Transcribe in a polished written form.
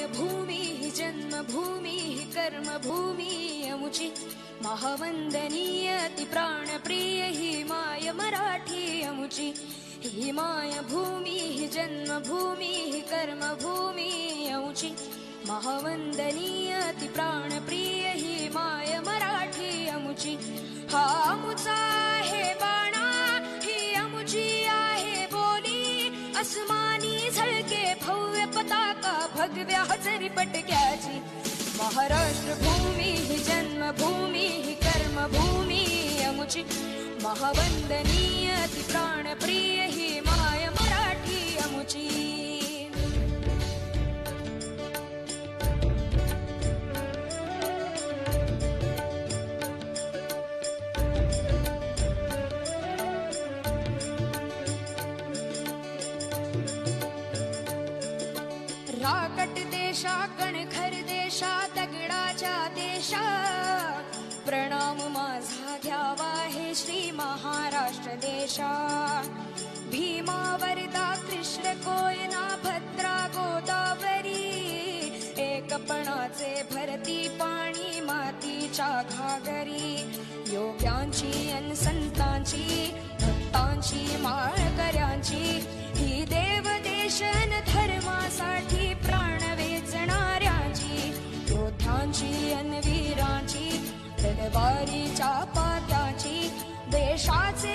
मायभूमी हि जन्मभूमी हि कर्मभूमी अमुची महावंदनीय ती प्राणप्रिय हि माय मराठी अमुची हि मायभूमी हि जन्मभूमी हि कर्मभूमी अमुची महावंदनीय ती प्राणप्रिय हि माय मराठी अमुची हा अमुचा आहे बाणा ही अमुची आहे बोली अस्मानी झळके भव्य पताका भगव्या हजरी पटक्याची महाराष्ट्र भूमी हि जन्मभूमी हि कर्मभूमी अमुची महावंदनीय ती प्राणप्रिय हि माय मराठी अमुची राकट देशा कणखर देशा दगडाच्या देशा प्रणाम माझा घ्यावा हे श्री महाराष्ट्र देशा भीमा वरदा कृष्ण कोयना भद्रा गोदावरी एकपणाचे भरती पाणी मातीच्या घागरी योग्यांची अन संतांची भक्तांची माळकऱ्यांची ही देव देशन धर्मासाठी प्राण वेचणाऱ्यांची योद्ध्यांची अन वीरांची तलवारीच्या पात्याची देशाचे